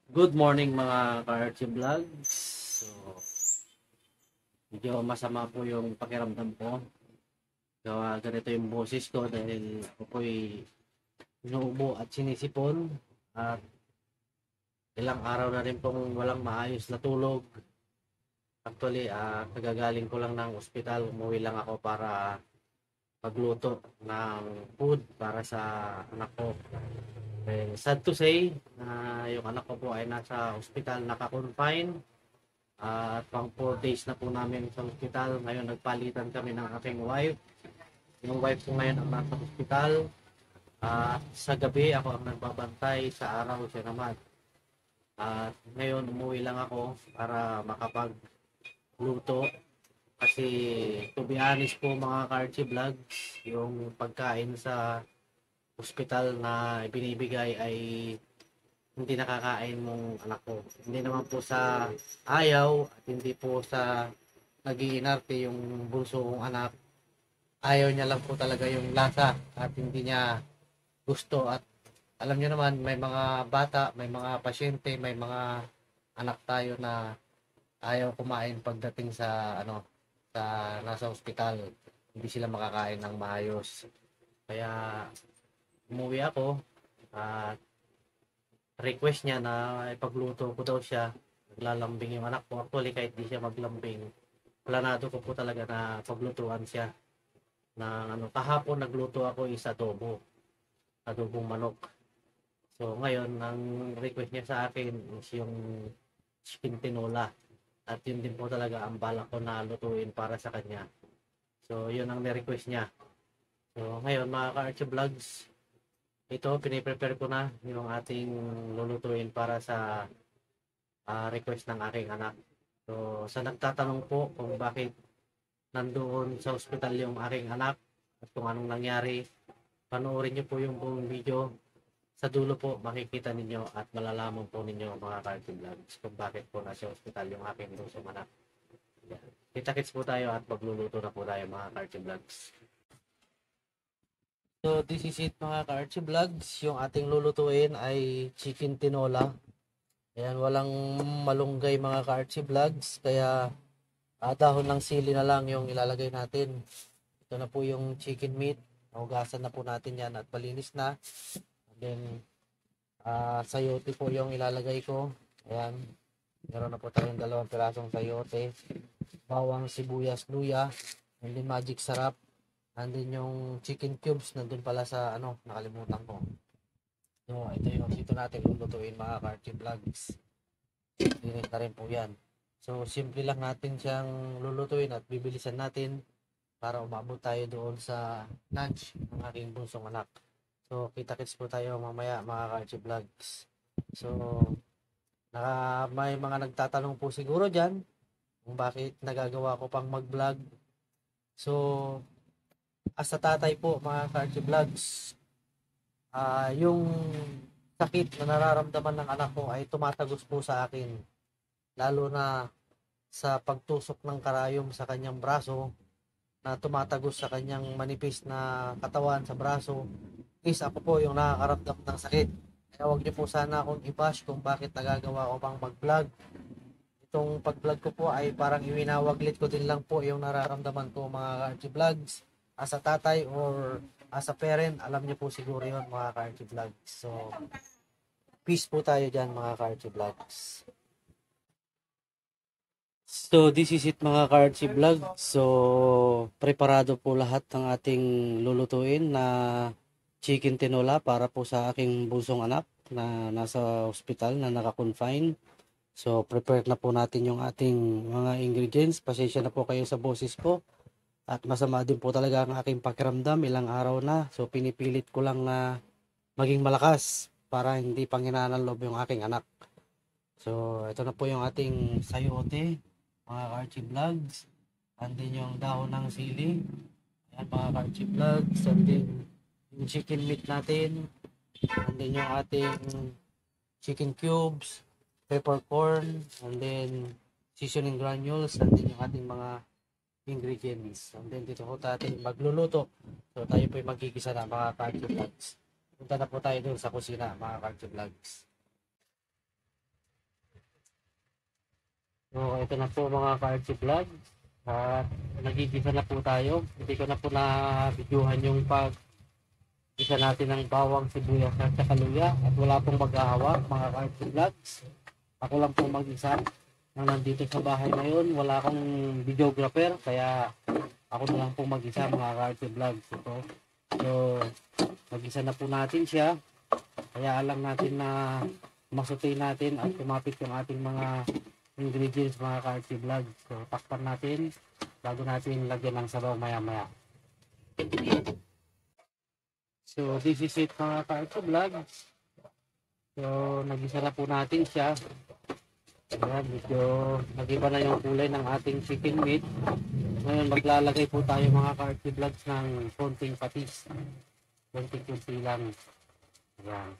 Good morning mga ka-Archie Vlogs. So, medyo masama po yung pakiramdam ko. Gawa ganito yung boses ko dahil ako po'y inuubo at sinisipon. At ilang araw na rin pong walang maayos na tulog. Actually, kagagaling ko lang ng ospital. Umuwi lang ako para pagluto ng food para sa anak ko. Sad to say, yung anak ko po ay nasa ospital naka-confine. At pang 4 days na po namin sa ospital. Ngayon nagpalitan kami ng aking wife. Yung wife ko ngayon ang nasa ospital. At sa gabi ako ang nagbabantay, sa araw siya naman. At ngayon umuwi lang ako para makapagluto. Kasi to be honest po mga Karchi Vlogs, yung pagkain sa ospital na ibinibigay ay hindi nakakain mong anak ko. Hindi naman po sa ayaw at hindi po sa nag-iinarte yung bunso kong anak. Ayaw niya lang po talaga yung lasa at hindi niya gusto. At alam niyo naman, may mga bata, may mga pasyente, may mga anak tayo na ayaw kumain pagdating sa sa nasa ospital. Hindi sila makakain ng maayos. Kaya umuwi ako at request niya na ipagluto ko daw siya. Naglalambing yung anak ko. Actually, kahit di siya maglambing, planado ko po talaga na paglutuan siya. Kahapon nagluto ako is adobong manok. So, ngayon, ang request niya sa akin is yung chicken tinola. At yun din po talaga ang balak ko na lutuin para sa kanya. So, yun ang ni-request niya. So, ngayon, mga ka-Archie Vlogs, ito, piniprepare ko na yung ating lulutuin para sa request ng aking anak. So, sa nagtatanong po kung bakit nandoon sa ospital yung aking anak at kung anong nangyari, panoorin niyo po yung buong video. Sa dulo po, makikita ninyo at malalaman po ninyo mga Karty Vlogs kung bakit po nasa ospital yung aking busong anak. Kita-kits po tayo at magluluto na po tayo mga Karty Vlogs. So, this is it mga ka-Archie Vlogs. Yung ating lulutuin ay chicken tinola. Ayan, walang malunggay mga ka-Archie Vlogs. Kaya, dahon ng sili na lang yung ilalagay natin. Ito na po yung chicken meat. Nahugasan na po natin yan at palinis na. And then, sayote po yung ilalagay ko. Ayan, meron na po tayong 2 pirasong sayote. Bawang, sibuyas, luya. And then, magic sarap. Andun yung chicken cubes, nandun pala sa nakalimutan ko. So, ito natin lulutuin mga Karchi Vlogs. Dinit na rin po yan. So, simple lang natin siyang lulutuin at bibilisan natin para umabot tayo doon sa lunch ng aking bunsong anak. So, kita-kits po tayo mamaya mga Karchi Vlogs. So, may mga nagtatanong po siguro dyan kung bakit nagagawa ko pang mag-vlog. So, as a tatay po mga Karchi Vlogs, yung sakit na nararamdaman ng anak ko ay tumatagos po sa akin, lalo na sa pagtusok ng karayom sa kanyang braso na tumatagos sa kanyang manipis na katawan sa braso is ako po yung nakakaramdam ng sakit. Kaya huwag niyo po sana akong i-bash kung bakit nagagawa ko pang mag-vlog. Itong pag-vlog ko po ay parang iwinawaglit ko din lang po yung nararamdaman ko mga Karchi Vlogs. As a tatay or as a parent, alam niyo po siguro yun mga Karchi Vlogs. So, peace po tayo dyan mga Karchi Vlogs. So, this is it mga Karchi Vlog. So, preparado po lahat ng ating lulutuin na chicken tinola para po sa aking bunsong anak na nasa ospital na naka-confine. So, prepare na po natin yung ating mga ingredients. Pasensya na po kayo sa boses ko. At masama din po talaga ang aking pakiramdam, ilang araw na. So, pinipilit ko lang na maging malakas para hindi panghinaan ng loob yung aking anak. So, ito na po yung ating sayote, mga Karchi Vlogs. Andin yung dahon ng sili. Ayan, mga Karchi Vlogs. Andin yung chicken meat natin. Andin yung ating chicken cubes, peppercorn, and then seasoning granules, andin yung ating mga ingredients. And then dito po tayo magluluto. So tayo po magigisa na mga Karchi Vlogs. Punta na po tayo doon sa kusina mga Karchi Vlogs. So, ito na po mga ka-RC Vlog. At nagigisa na po tayo. Hindi ko na po na-videohan yung pag-isa natin ng bawang, sibuyas at saka luya. At wala pong mag-aawa mga ka-RC Vlogs. Ako lang po mag-isa. Nang nandito sa bahay ngayon, wala akong videographer. Kaya ako na lang po mag-isa mga ka-RC Vlogs. So, mag-isa na po natin siya. Kaya alam natin na masutay natin at kumapit yung ating mga ingredients mga ka-RC Vlog. So, takpan natin bago natin lagyan ng sabaw maya-maya. So, this is it mga ka-RC Vlog. So, nagisa na po natin siya. Ayan, medyo nag-iba na yung kulay ng ating chicken meat. Ngayon, maglalagay po tayo mga ka-RC Vlogs ng konting patis. Konting-kunti lang. Ayan.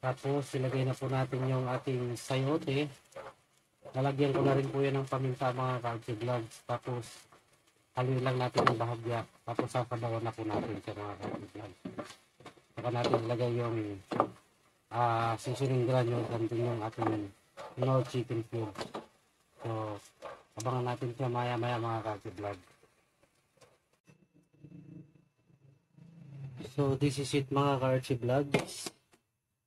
Tapos, ilagay na po natin yung ating sayote. Nalagyan ko na rin po yan ng paminta mga ka-RC Vlogs. Tapos, haluin lang natin ang bahagya. Tapos, sasabawan na po natin sa mga ka-RC Vlogs. Saka natin ilagay yung seasoning granules and yung ating no chicken cubes. So, abangan natin siya maya-maya mga ka-RC Vlogs. So, this is it mga ka-RC Vlogs.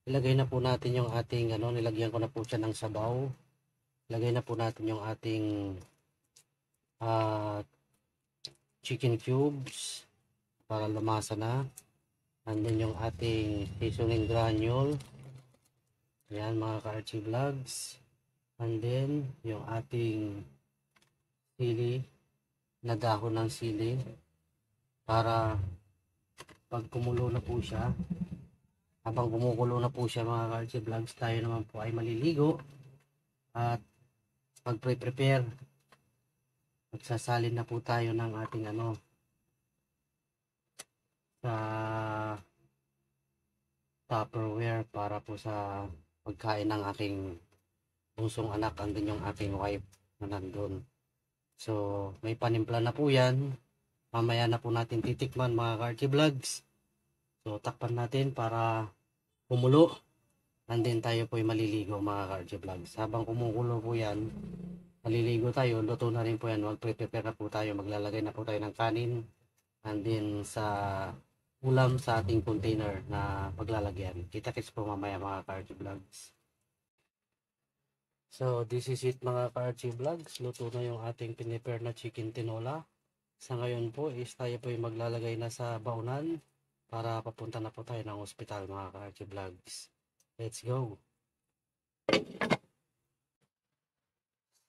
Ilagay na po natin yung ating, nilagyan ko na po siya ng sabaw. Ilagay na po natin yung ating chicken cubes para lumasa na. And then yung ating seasoning granule. Ayan mga ka-RC Vlogs. And then yung ating sili, na dahon ng sili. Para pag kumulo na po siya, habang kumukulo na po siya mga ka-RC Vlogs, tayo naman po ay maliligo at mag-prepare. Magsasalin na po tayo ng ating sa Tupperware para po sa pagkain ng aking bunsong anak and din yung aking wife na nandun. So, may panimpla na po yan. Mamaya na po natin titikman mga ka-RC Vlogs. So, takpan natin para kumulo. And then tayo po ay maliligo mga ka-RC Vlogs. Habang kumukulo po yan, maliligo tayo, luto na rin po yan. Mag-prepare na po tayo. Maglalagay na po tayo ng kanin. And then sa ulam sa ating container na paglalagyan. Kita-kits po mamaya mga ka-RC Vlogs. So, this is it mga ka-RC Vlogs. Luto na yung ating pinipare na chicken tinola. Sa ngayon po is tayo po ay maglalagay na sa baunan para papunta na po tayo ng ospital mga ka-RC Vlogs. Let's go!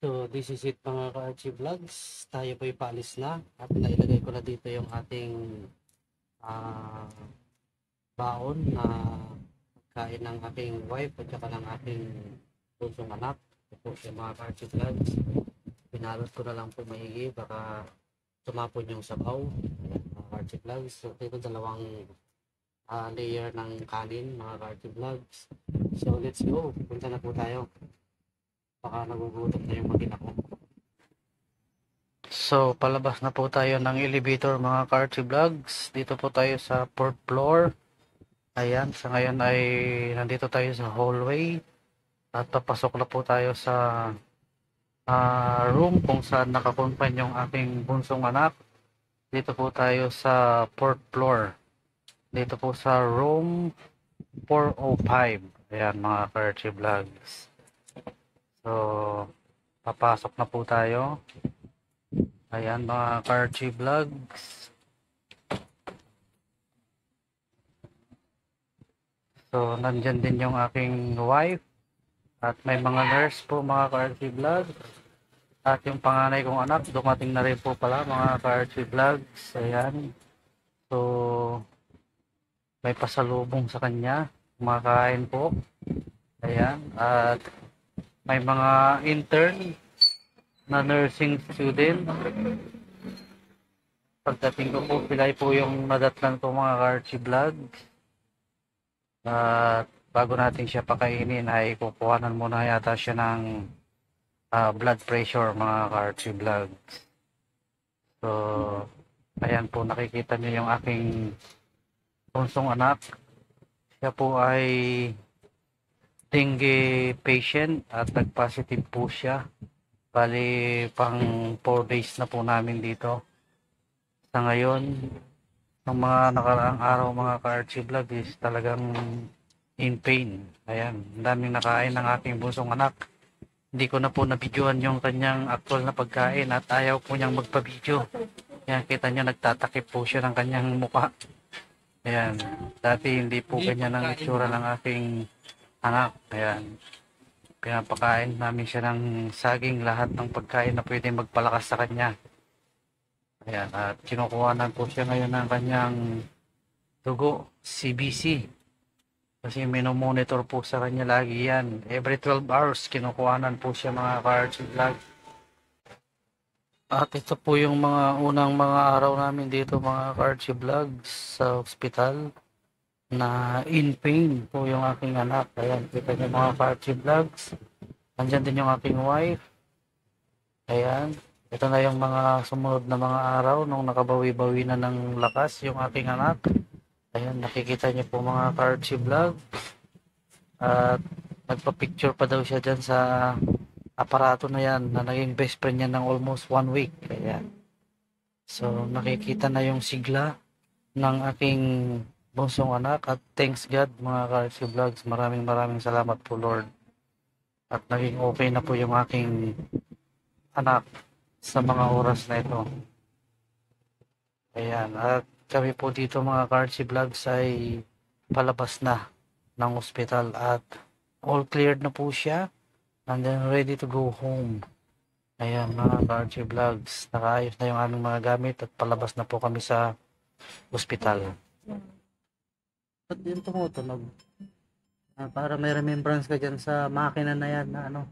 So, this is it mga ka-RC Vlogs. Tayo po ay paalis na at nailagay ko na dito yung ating baon na kain ng aking wife at saka ng aking bunsong anak. Ito po yung mga ka-RC Vlogs. Pinalot ko na lang po maigi baka tumapon yung sabaw. Ayan, mga ka-RC Vlogs. So, ito dalawang layer ng kanin mga ka-RC Vlogs. So, let's go. Punta na po tayo. Baka nagugutom na yung magina ko. So, palabas na po tayo ng elevator mga ka-RC Vlogs. Dito po tayo sa 4th floor. Ayan, sa ngayon ay nandito tayo sa hallway. At papasok na po tayo sa room kung saan nakakonfine yung aking bunsong anak. Dito po tayo sa 4th floor. Dito po sa room 405. Ayan mga ka-RC Vlogs. So, papasok na po tayo. Ayan mga ka-RC Vlogs. So, nandyan din yung aking wife. At may mga nurse po mga ka-RC Vlogs. At yung panganay kong anak, dumating na rin po pala mga ka-RC Vlogs. Ayan. So, may pasalubong sa kanya. Kumakain po. Ayan. At may mga intern na nursing student. Pagdating ko po, pilay po yung nadatnan ko mga ka-RC Vlogs. At bago natin siya pakainin ay kukuhanan muna yata siya ng blood pressure mga ka-RC Vlogs. So, ayan po, nakikita niyo yung aking bunsong anak. Siya po ay dengue patient at nag-positive po siya. Bali, pang 4 days na po namin dito. Sa ngayon, ng mga nakaraang araw mga ka-Archie Vlog is talagang in pain. Ayan, ang daming nakain ng aking bunsong anak. Hindi ko na po nabidyohan yung kanyang actual na pagkain at ayaw po niyang magpa-video. Ayan, kita niyo nagtatakip po siya ng kanyang mukha. Ayan, dati hindi po ganyan ang itsura ng aking anak. Ayan, pinapakain namin siya ng saging, lahat ng pagkain na pwede magpalakas sa kanya. Ayan, at kinukuhanan po siya ngayon ng kanyang dugo, CBC. Kasi minomonitor po sa kanya lagi yan. Every 12 hours, kinukuhanan po siya mga ka-Archie Vlog. At ito po yung mga unang mga araw namin dito mga ka-Archie Vlogs sa ospital na in pain po yung aking anak. Ayan, kita niyo mga ka-Archie Vlogs. Andyan din yung aking wife. Ayan. Ito na yung mga sumunod na mga araw nung nakabawi-bawi na ng lakas yung aking anak. Ayan, nakikita niyo po mga ka-Archie Vlog. At nagpa-picture pa daw siya dyan sa aparato na yan na naging best friend niya ng almost 1 week. Ayan. So, nakikita na yung sigla ng aking bunsong anak at thanks God mga ka-Archie Vlogs. Maraming maraming salamat po Lord. At naging okay na po yung aking anak sa mga oras na ito. Ayan. At kami po dito mga ka-Archie Vlogs ay palabas na ng ospital at all cleared na po siya and then ready to go home. Ayan mga ka-Archie Vlogs, nakaayos na yung aming mga gamit at palabas na po kami sa ospital. Ba't yun tumutunog? Para may remembrance ka dyan sa makina na yan na ano.